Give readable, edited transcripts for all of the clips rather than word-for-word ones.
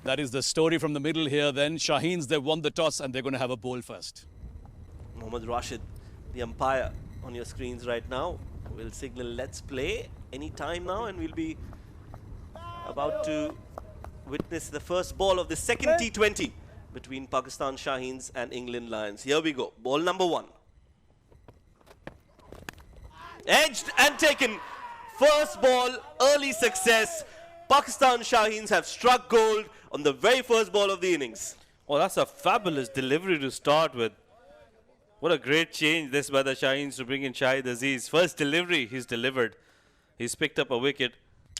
That is the story from the middle here then. Shaheens, they won the toss and they're going to have a bowl first. Mohammad Rashid, the umpire on your screens right now, will signal let's play any time now, and we'll be about to witness the first ball of the second T20 between Pakistan Shaheens and England Lions. Here we go. Ball number 1. Edged and taken. First ball, early success. Pakistan Shaheens have struck gold on the very first ball of the innings. Oh, that's a fabulous delivery to start with. What a great change this by the Shaheens to bring in Shahid Aziz. First delivery, he's delivered. He's picked up a wicket.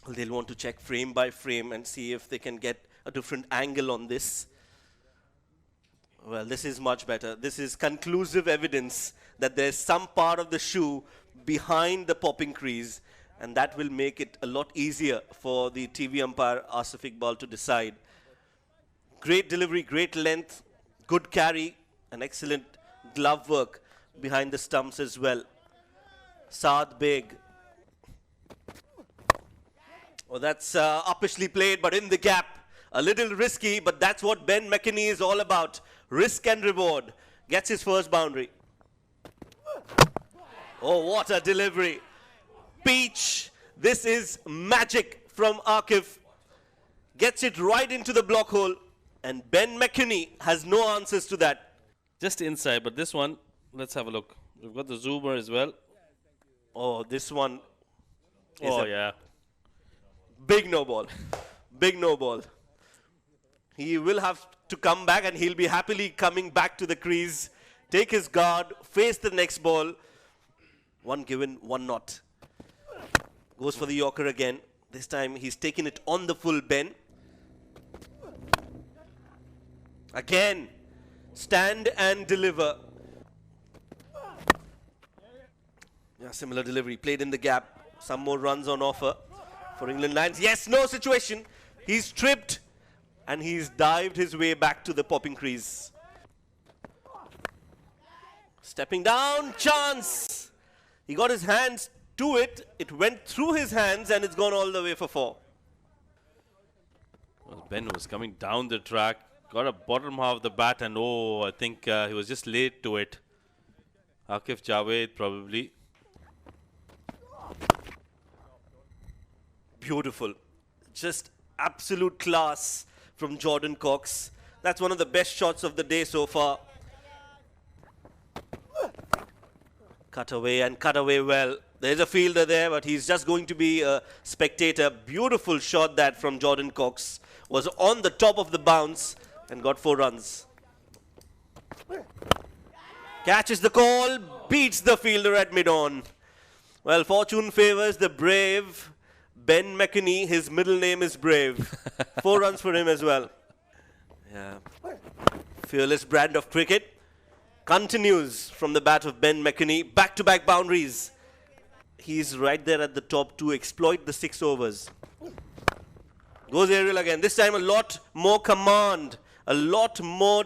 They'll want to check frame by frame and see if they can get a different angle on this. Well, this is much better. This is conclusive evidence that there's some part of the shoe behind the popping crease, and that will make it a lot easier for the TV umpire Asif Iqbal to decide. Great delivery, great length, good carry, and excellent glove work behind the stumps as well. Saad Beg. Oh, that's uppishly played, but in the gap. A little risky, but that's what Ben McKinney is all about. Risk and reward. Gets his first boundary. Oh, what a delivery. Peach. This is magic from Akif. Gets it right into the block hole. And Ben McKinney has no answers to that. Just inside, but this one, let's have a look. We've got the zoomer as well. Oh, this one is Oh, yeah. big no ball. Big no ball. He will have to come back, and he'll be happily coming back to the crease. Take his guard, face the next ball. One given, one not. Goes for the Yorker again. This time he's taken it on the full bend. Again, stand and deliver. Yeah, similar delivery. Played in the gap. Some more runs on offer for England Lions. Yes, no situation. He's tripped and he's dived his way back to the popping crease. Stepping down, chance. He got his hands to it. It went through his hands and it's gone all the way for 4. Well, Ben was coming down the track, got a bottom half of the bat, and oh, I think he was just late to it. Akif Javed probably. Beautiful. Just absolute class from Jordan Cox. That's one of the best shots of the day so far. Cut away and cut away well. There's a fielder there, but he's just going to be a spectator. Beautiful shot that from Jordan Cox. Was on the top of the bounce and got 4 runs. Catches the call, beats the fielder at mid-on. Well, fortune favors the brave. Ben McKinney, his middle name is Brave. 4 runs for him as well. Yeah. Fearless brand of cricket continues from the bat of Ben McKinney. Back-to-back boundaries. He's right there at the top to exploit the 6 overs. Goes aerial again. This time a lot more command. A lot more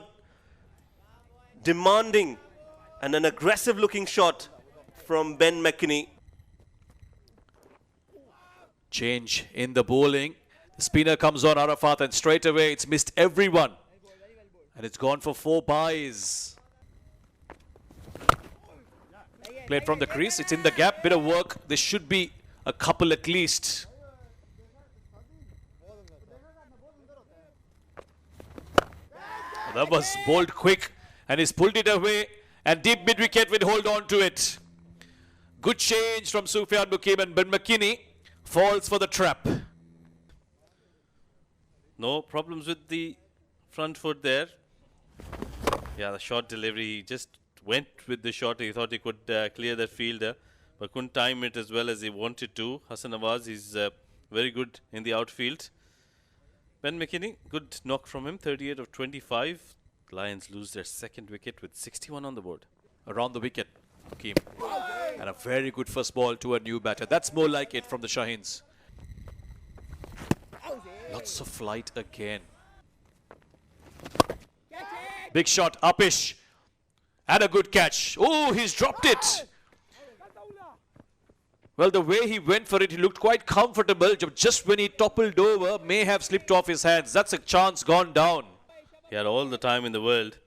demanding. And an aggressive-looking shot from Ben McKinney. Change in the bowling. The spinner comes on, Arafat, and straight away it's missed everyone. And it's gone for 4 byes. Played from the crease. It's in the gap. Bit of work. There should be a couple at least. That was bowled quick, and he's pulled it away, and deep mid-wicket will hold on to it. Good change from Sufyan Mukim, and Ben McKinney falls for the trap. No problems with the front foot there. Yeah, the short delivery, he just went with the shot. He thought he could clear that fielder, but couldn't time it as well as he wanted to. Hassan Nawaz is very good in the outfield. Ben McKinney, good knock from him, 38 of 25. Lions lose their second wicket with 61 on the board. Around the wicket, Mukim. And a very good first ball to a new batter. That's more like it from the Shaheens. Lots of flight again. Big shot, upish. And a good catch. Oh, he's dropped it. Well, the way he went for it, he looked quite comfortable. Just when he toppled over, may have slipped off his hands. That's a chance gone down. He had all the time in the world.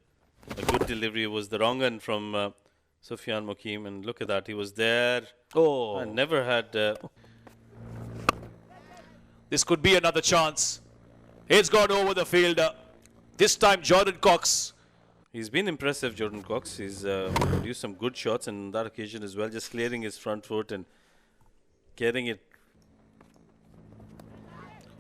A good delivery was the wrong one from Sufyan Mukim. And look at that, he was there. Oh, And never had... this could be another chance. It's gone over the fielder. This time, Jordan Cox. He's been impressive, Jordan Cox. He's produced some good shots on that occasion as well. Just clearing his front foot and getting it.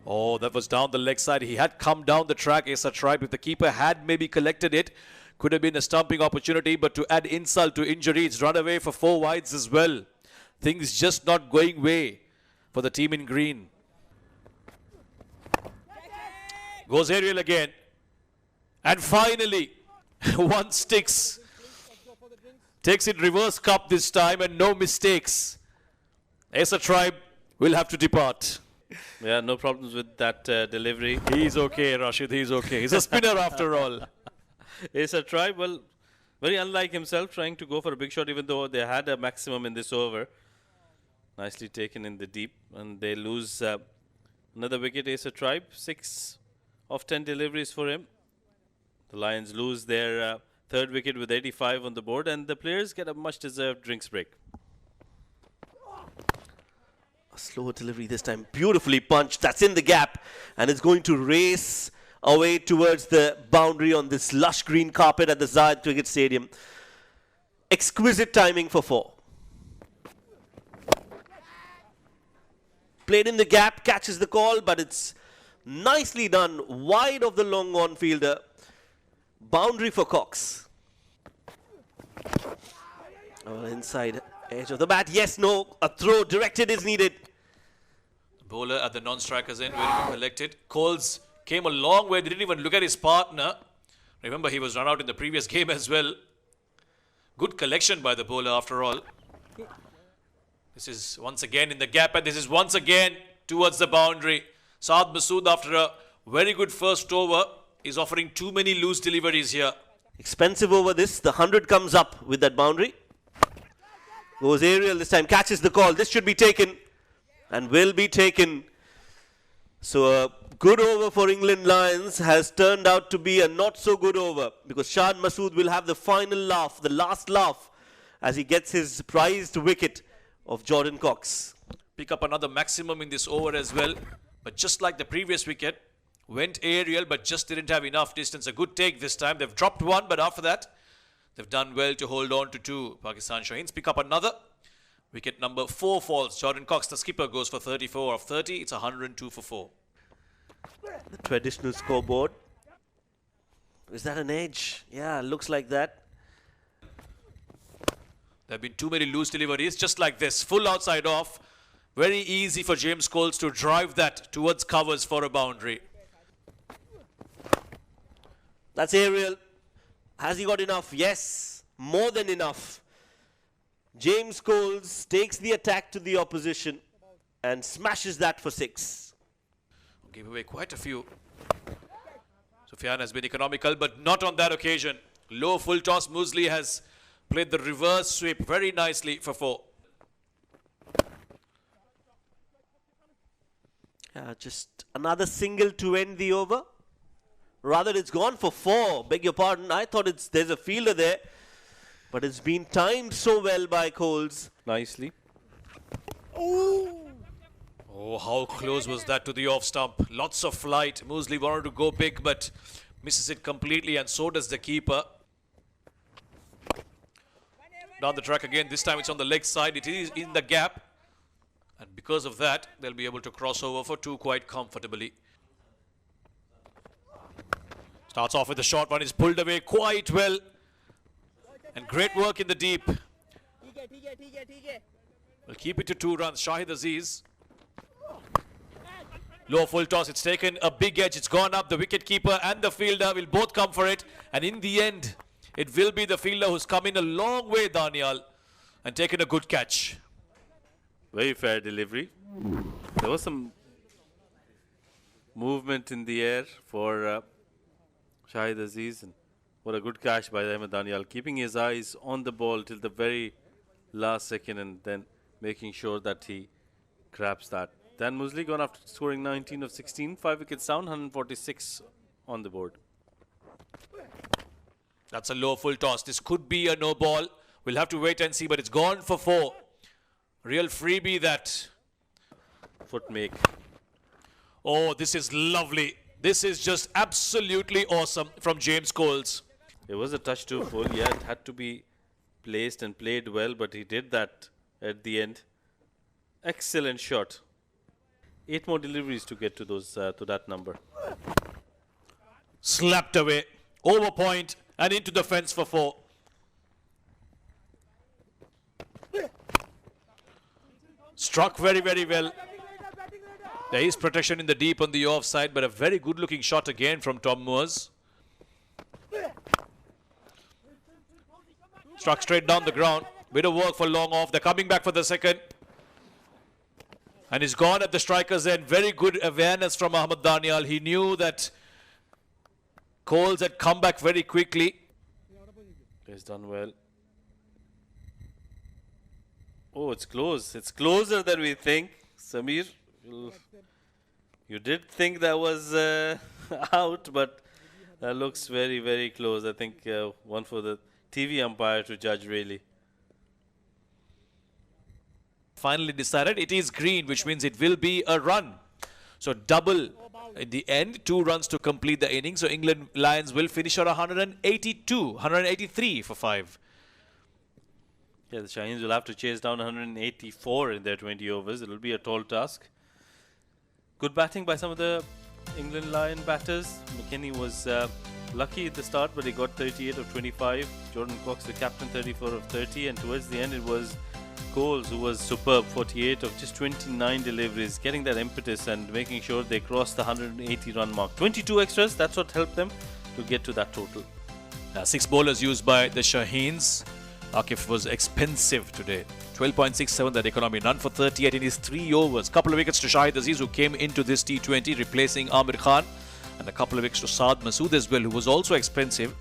Oh, that was down the leg side. He had come down the track, Asa Tribe. If the keeper had maybe collected it, could have been a stumping opportunity. But to add insult to injury, it's run away for 4 wides as well. Things just not going way for the team in green. Goes aerial again. And finally, one sticks. Takes it reverse cup this time and no mistakes. Asa Tribe will have to depart. Yeah, no problems with that delivery. He's okay, Rashid. He's okay. He's a spinner after all. Asa Tribe, well, very unlike himself, trying to go for a big shot, even though they had a maximum in this over. Nicely taken in the deep, and they lose another wicket. Asa Tribe, 6 of 10 deliveries for him. The Lions lose their third wicket with 85 on the board, and the players get a much-deserved drinks break. A slower delivery this time. Beautifully punched. That's in the gap. And it's going to race away towards the boundary on this lush green carpet at the Zayed Cricket Stadium. Exquisite timing for 4. Played in the gap, catches the call, but it's nicely done. Wide of the long on fielder. Boundary for Cox. Oh, inside edge of the bat. Yes, no. A throw directed is needed. Bowler at the non-strikers end, very good collected. Coles came a long way. They didn't even look at his partner. Remember, he was run out in the previous game as well. Good collection by the bowler after all. This is once again in the gap, and this is once again towards the boundary. Saad Masood, after a very good first over, is offering too many loose deliveries here. Expensive over this. The 100 comes up with that boundary. Goes aerial this time. Catches the call. This should be taken. And will be taken. So a good over for England Lions has turned out to be a not so good over, because Shad Masood will have the final laugh, the last laugh, as he gets his prized wicket of Jordan Cox. Pick up another maximum in this over as well. But just like the previous wicket, went aerial but just didn't have enough distance. A good take this time. They've dropped one, but after that, they've done well to hold on to 2. Pakistan Shaheens pick up another. Wicket number 4 falls. Jordan Cox, the skipper, goes for 34 of 30. It's 102 for 4. The traditional scoreboard. Is that an edge? Yeah, looks like that. There have been too many loose deliveries, just like this. Full outside off. Very easy for James Coles to drive that towards covers for a boundary. That's aerial. Has he got enough? Yes, more than enough. James Coles takes the attack to the opposition and smashes that for 6. Gave away quite a few. Sufyan has been economical, but not on that occasion. Low full toss. Muesli has played the reverse sweep very nicely for 4. Just another single to end the over. Rather, it's gone for 4. Beg your pardon. I thought there's a fielder there. But it's been timed so well by Coles. Nicely. Oh, how close was that to the off stump? Lots of flight. Muesli wanted to go big, but misses it completely, and so does the keeper. Down the track again. This time it's on the leg side. It is in the gap. And because of that, they'll be able to cross over for 2 quite comfortably. Starts off with the short one. Is pulled away quite well. And great work in the deep. We'll keep it to 2 runs. Shahid Aziz. Low full toss. It's taken a big edge. It's gone up. The wicketkeeper and the fielder will both come for it. And in the end, it will be the fielder who's come in a long way, Daniel, and taken a good catch. Very fair delivery. There was some movement in the air for Shahid Aziz. And what a good catch by Ahmed Daniel, keeping his eyes on the ball till the very last second and then making sure that he grabs that. Dan Musley gone after scoring 19 of 16, 5 wickets down, 146 on the board. That's a low full toss. This could be a no ball. We'll have to wait and see, but it's gone for 4. Real freebie that. Foot make. Oh, this is lovely. This is just absolutely awesome from James Coles. It was a touch too full. Yeah, it had to be placed and played well, but he did that at the end. Excellent shot. 8 more deliveries to get to those to that number. Slapped away. Over point and into the fence for 4. Struck very, very well. There is protection in the deep on the offside, but a very good looking shot again from Tom Moores. Struck straight down the ground. Bit of work for long off. They're coming back for the second. And he's gone at the striker's end. Very good awareness from Ahmed Daniel. He knew that Coles had come back very quickly. He's done well. Oh, it's close. It's closer than we think. Samir, you did think that was out, but that looks very, very close. I think one for the TV umpire to judge, really. Finally decided it is green, which means it will be a run. So double in the end, 2 runs to complete the innings. So England Lions will finish at 183 for 5. Yeah, the Shaheens will have to chase down 184 in their 20 overs. It will be a tall task. Good batting by some of the England Lion batters. McKennie was lucky at the start, but he got 38 of 25. Jordan Cox, the captain, 34 of 30. And towards the end, it was Coles who was superb, 48 of just 29 deliveries, getting that impetus and making sure they crossed the 180 run mark. 22 extras, that's what helped them to get to that total. 6 bowlers used by the Shaheens. Akif was expensive today. 12.67 that economy. None for 38 in his 3 overs. Couple of wickets to Shahid Aziz, who came into this T20 replacing Amir Khan. And a couple of wickets to Saad Masood as well, who was also expensive.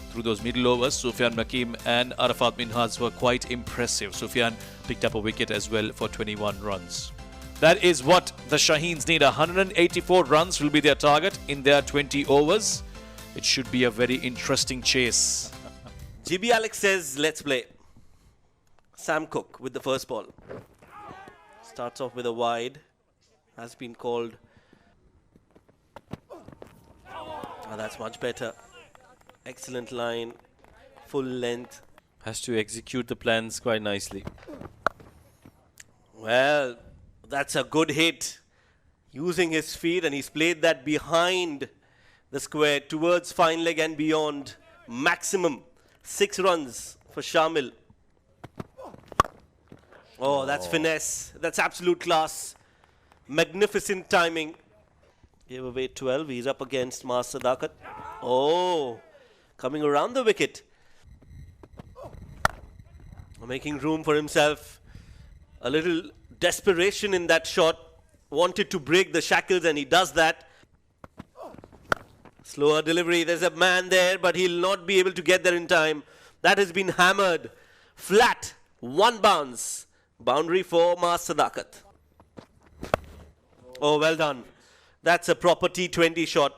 Through those middle overs, Sufyan Nakim and Arafat Minhaj were quite impressive. Sufyan picked up a wicket as well for 21 runs. That is what the Shaheens need. 184 runs will be their target in their 20 overs. It should be a very interesting chase. GB Alex says, let's play. Sam Cook with the first ball. Starts off with a wide. Has been called. Oh, that's much better. Excellent line. Full length. Has to execute the plans quite nicely. Well, that's a good hit. Using his feet, and he's played that behind the square towards fine leg and beyond. Maximum 6 runs for Shamil. Oh, that's finesse. That's absolute class. Magnificent timing. Gave away 12. He's up against Mas Sadakat. Oh, coming around the wicket. Making room for himself. A little desperation in that shot. Wanted to break the shackles, and he does that. Slower delivery. There's a man there, but he'll not be able to get there in time. That has been hammered. Flat. 1 bounce. Boundary for Mas Sadakat. Oh, well done. That's a proper T20 shot.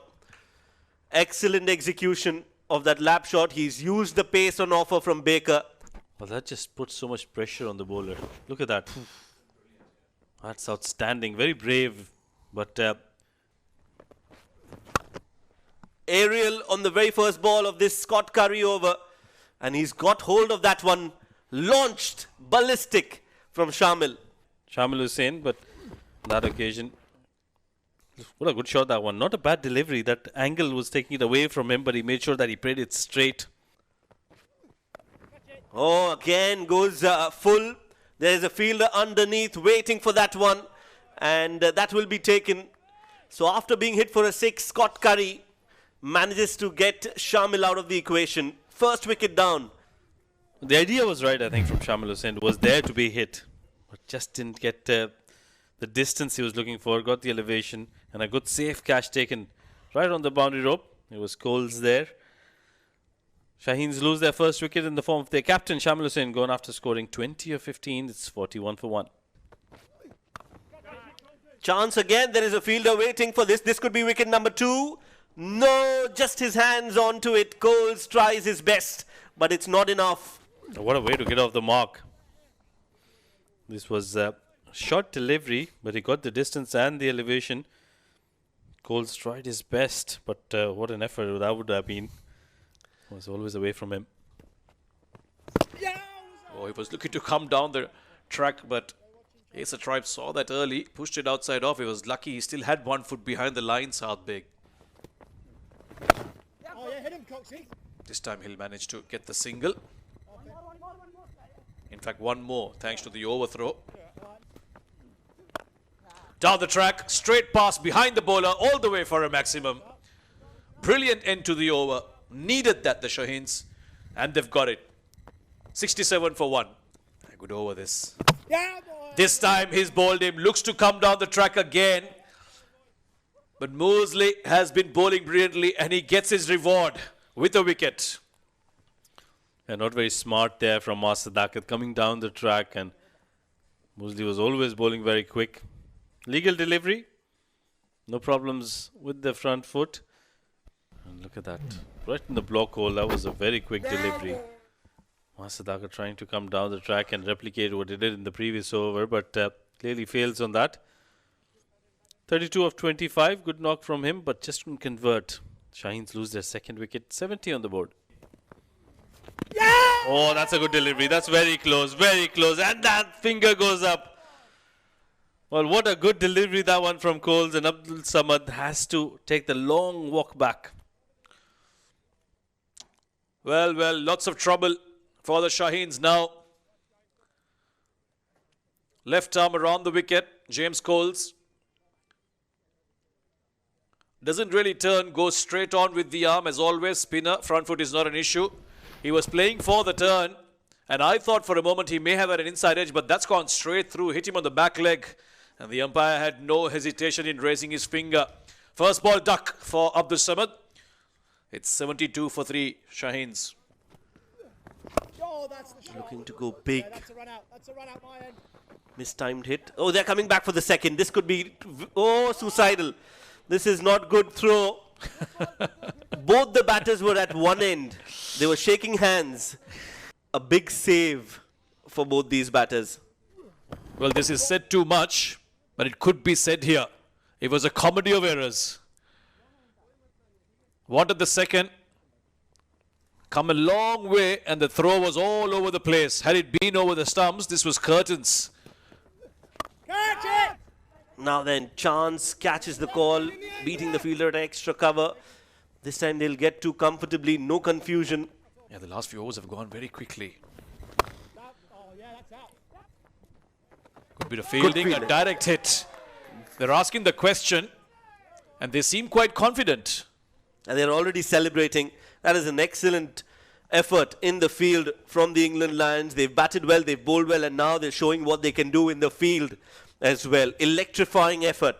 Excellent execution of that lap shot. He's used the pace on offer from Baker. Well, that just puts so much pressure on the bowler. Look at that. That's outstanding. Very brave. But Aerial on the very first ball of this Scott Curry over. And he's got hold of that one. Launched ballistic from Shamil. Shamil Hussain, but on that occasion, what a good shot that one. Not a bad delivery. That angle was taking it away from him, but he made sure that he played it straight. Oh, again goes full. There's a fielder underneath waiting for that one. And that will be taken. So after being hit for a 6, Scott Curry manages to get Shamil out of the equation. First wicket down. The idea was right, I think, from Shamil Hussain. Was there to be hit, but just didn't get the distance he was looking for. Got the elevation and a good safe catch taken right on the boundary rope. It was Coles there. Shaheens lose their first wicket in the form of their captain Shamil Hussain gone after scoring 20 of 15. It's 41 for 1. Chance again. There is a fielder waiting for this. This could be wicket number 2. No, just his hands onto it. Coles tries his best, but it's not enough. What a way to get off the mark. This was a short delivery, but he got the distance and the elevation. Coles tried his best, but what an effort that would have been. Was always away from him. Oh, he was looking to come down the track, but Acer Tribe saw that early, pushed it outside off. He was lucky he still had 1 foot behind the line, South Big. Oh yeah, hit him, Coxie. This time he'll manage to get the single. In fact, one more, thanks to the overthrow. Down the track, straight pass behind the bowler, all the way for a maximum. Brilliant end to the over. Needed that, the Shaheens. And they've got it. 67 for 1. A good over this. Yeah, boy. This time he's bowled him. Looks to come down the track again. But Mosley has been bowling brilliantly and he gets his reward with a wicket. Yeah, not very smart there from Master Dakat coming down the track, and Mosley was always bowling very quick. Legal delivery. No problems with the front foot. And look at that. Right in the block hole. That was a very quick delivery. Master Dakat trying to come down the track and replicate what he did in the previous over, but clearly fails on that. 32 of 25. Good knock from him, but just couldn't convert. Shaheens lose their second wicket. 70 on the board. Yeah! Oh, that's a good delivery. That's very close, very close. And that finger goes up. Well, what a good delivery that one from Coles, and Abdul Samad has to take the long walk back. Well, lots of trouble for the Shaheens now. Left arm around the wicket, James Coles. Doesn't really turn, goes straight on with the arm as always. Spinner, front foot is not an issue. He was playing for the turn, and I thought for a moment he may have had an inside edge, but that's gone straight through, hit him on the back leg, and the umpire had no hesitation in raising his finger. First ball duck for Abdul Samad. It's 72 for 3, Shaheens. Oh, that's the shot. Looking to go big. Yeah, that's a run out. That's a run out my end. Mistimed hit. Oh, they're coming back for the second. This could be, suicidal. This is not good throw. Both the batters were at one end. They were shaking hands. A big save for both these batters. Well, this is said too much, but it could be said here. It was a comedy of errors. Wanted the second. Come a long way, and the throw was all over the place. Had it been over the stumps, this was curtains. Catch it! Now then, Chance catches the call, beating the fielder at extra cover. This time they'll get to comfortably, no confusion. Yeah, the last few overs have gone very quickly. Oh, yeah, that's out. Good bit of fielding, a fielding. direct hit. They're asking the question, and they seem quite confident. And they're already celebrating. That is an excellent effort in the field from the England Lions. They've batted well, they've bowled well, and now they're showing what they can do in the field as well. Electrifying effort.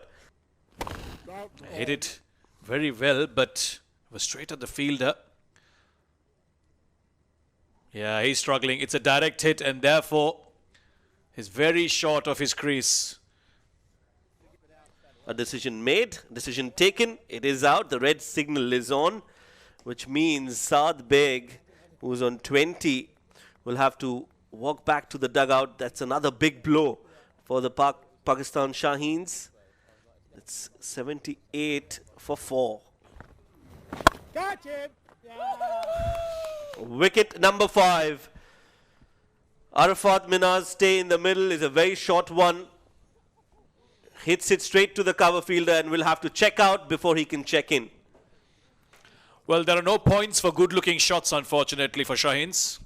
Hit it very well, but was straight at the fielder. Yeah, he's struggling. It's a direct hit, and therefore he's very short of his crease. A decision made, decision taken. It is out. The red signal is on, which means Saad Beg, who's on 20, will have to walk back to the dugout. That's another big blow for the Pakistan Shaheens. It's 78 for 4. Catch him! Yeah. Wicket number 5. Arafat Minar's stay in the middle is a very short one. Hits it straight to the cover fielder and will have to check out before he can check in. Well, there are no points for good-looking shots, unfortunately, for Shaheens.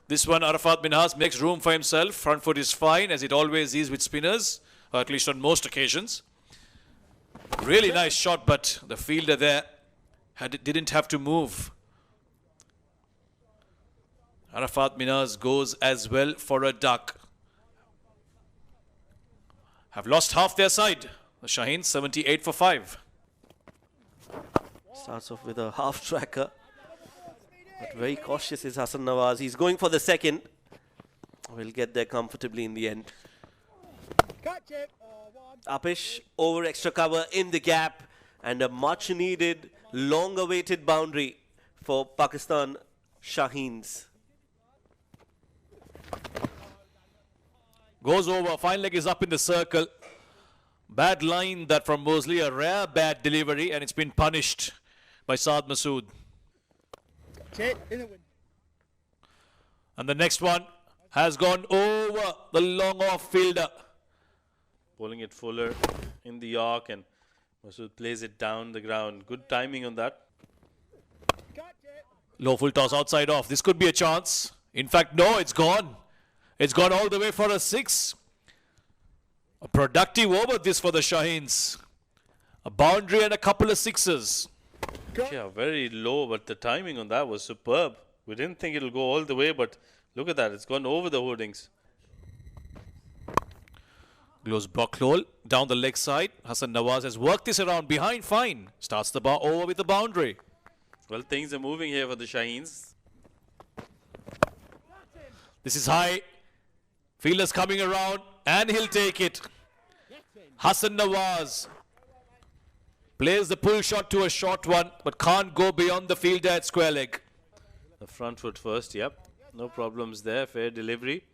This one, Arafat Minhas makes room for himself. Front foot is fine, as it always is with spinners, or at least on most occasions. Really nice shot, but the fielder there didn't have to move. Arafat Minhas goes as well for a duck. Have lost half their side. The Shaheens 78 for 5. Starts off with a half tracker. Very cautious is Hassan Nawaz. He's going for the second. Will get there comfortably in the end. Catch it. One. Apish over extra cover in the gap, and a much needed, long awaited boundary for Pakistan Shaheens. Goes over. Fine leg is up in the circle. Bad line that from Mosley. A rare bad delivery, and it's been punished by Saad Masood. Catch it. In the wind. And the next one has gone over the long off fielder. Bowling it fuller in the arc, and Masood plays it down the ground. Good timing on that. Catch it. Low full toss outside off. This could be a chance. In fact, no, it's gone. It's gone all the way for a 6. A productive over this for the Shaheens. A boundary and a couple of 6s. Yeah, very low, but the timing on that was superb. We didn't think it'll go all the way, but look at that. It's gone over the hoardings. Close block hole down the leg side. Hassan Nawaz has worked this around behind. Fine. Starts the bar over with the boundary. Well, things are moving here for the Shaheens. This is high. Fielder's coming around and he'll take it. Hassan Nawaz plays the pull shot to a short one, but can't go beyond the fielder at square leg. The front foot first, yep. No problems there. Fair delivery.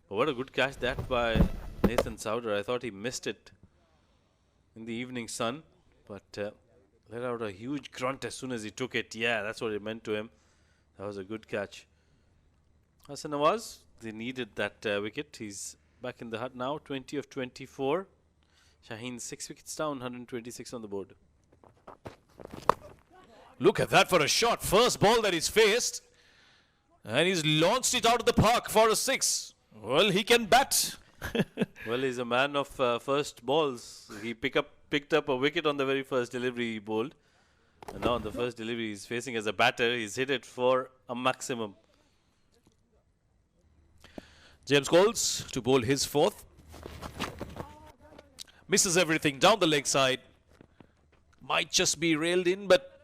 But what a good catch that by Nathan Souder. I thought he missed it in the evening sun, but let out a huge grunt as soon as he took it. Yeah, that's what it meant to him. That was a good catch. Hassan Nawaz, they needed that wicket. He's back in the hut now, 20 of 24. Shaheen 6 wickets down, 126 on the board. Look at that for a shot. First ball that he's faced. And he's launched it out of the park for a 6. Well, he can bat. Well, he's a man of first balls. He picked up a wicket on the very first delivery he bowled. And now on the first delivery he's facing as a batter. He's hit it for a maximum. James Coles to bowl his 4th. Misses everything down the leg side. Might just be railed in, but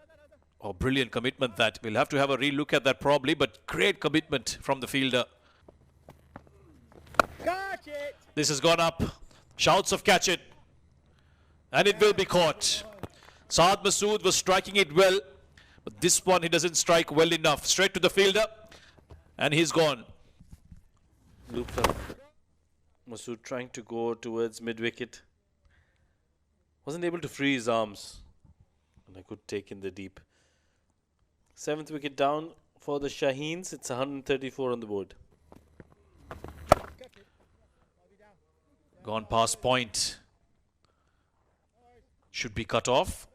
oh, brilliant commitment that. We'll have to have a relook at that probably, but great commitment from the fielder. Catch it. This has gone up. Shouts of catch it. And it will be caught. Saad Masood was striking it well, but this one he doesn't strike well enough. Straight to the fielder, and he's gone. Looped up. Masood trying to go towards mid-wicket. Wasn't able to free his arms. And I could take in the deep. 7th wicket down for the Shaheens. It's 134 on the board. Gone past point. Should be cut off.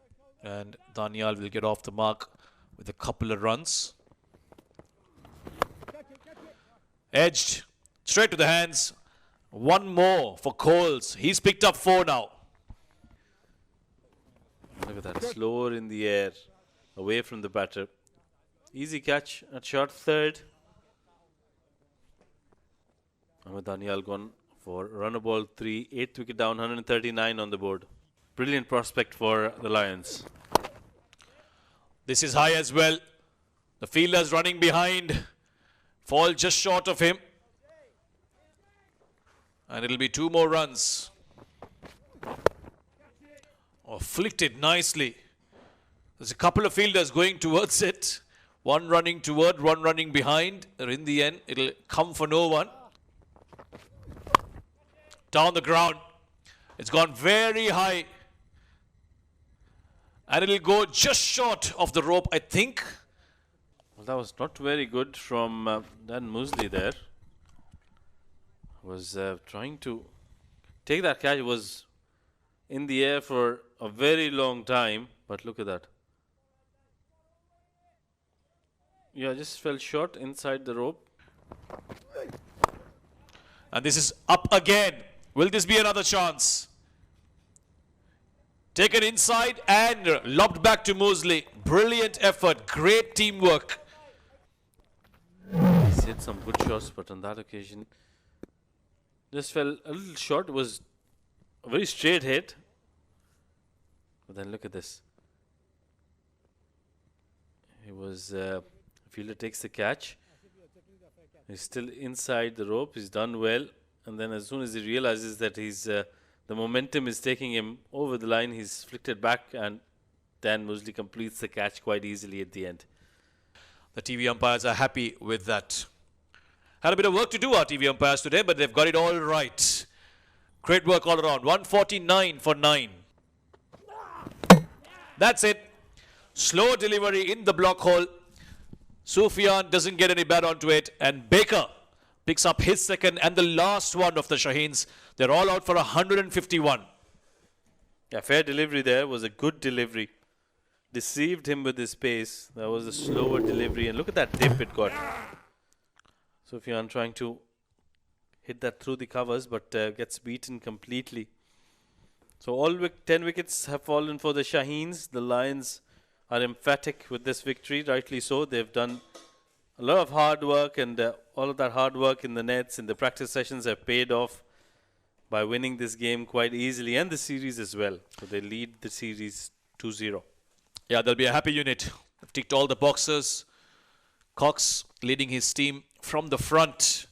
And Daniel will get off the mark with a couple of runs. Edged. Straight to the hands. One more for Coles. He's picked up 4 now. Look at that. Slower in the air. Away from the batter. Easy catch at short 3rd. Ahmed Daniel gone for run a ball 3. 8th wicket down. 139 on the board. Brilliant prospect for the Lions. This is high as well. The fielder's running behind. Fall just short of him. And it'll be 2 more runs. Oh, flicked it nicely. There's a couple of fielders going towards it. One running toward, one running behind. In the end, it'll come for no one. Down the ground. It's gone very high. And it'll go just short of the rope, I think. Well, that was not very good from Dan Musley there. Was trying to take that catch. It was in the air for a very long time. But look at that. Yeah, just fell short inside the rope. And this is up again. Will this be another chance? Taken inside and lobbed back to Mosley. Brilliant effort. Great teamwork. He's hit some good shots, but on that occasion, just fell a little short. It was a very straight hit. But then look at this. He was Fielder takes the catch. He's still inside the rope. He's done well. And then as soon as he realizes that the momentum is taking him over the line, he's flicked it back, and Dan Mosley completes the catch quite easily at the end. The TV umpires are happy with that. Had a bit of work to do, our TV umpires today, but they've got it all right. Great work all around. 149 for 9. That's it. Slow delivery in the block hole. Sufyan doesn't get any bat onto it, and Baker picks up his second and the last one of the Shaheens. They're all out for 151. Yeah, fair delivery there. Was a good delivery. Deceived him with his pace. That was a slower delivery, and look at that dip it got. Sufyan trying to hit that through the covers, but gets beaten completely. So all 10 wickets have fallen for the Shaheens. The Lions are emphatic with this victory, rightly so. They've done a lot of hard work, and all of that hard work in the nets, in the practice sessions have paid off by winning this game quite easily, and the series as well. So they lead the series 2-0. Yeah, there'll be a happy unit. They've ticked all the boxes. Cox leading his team from the front.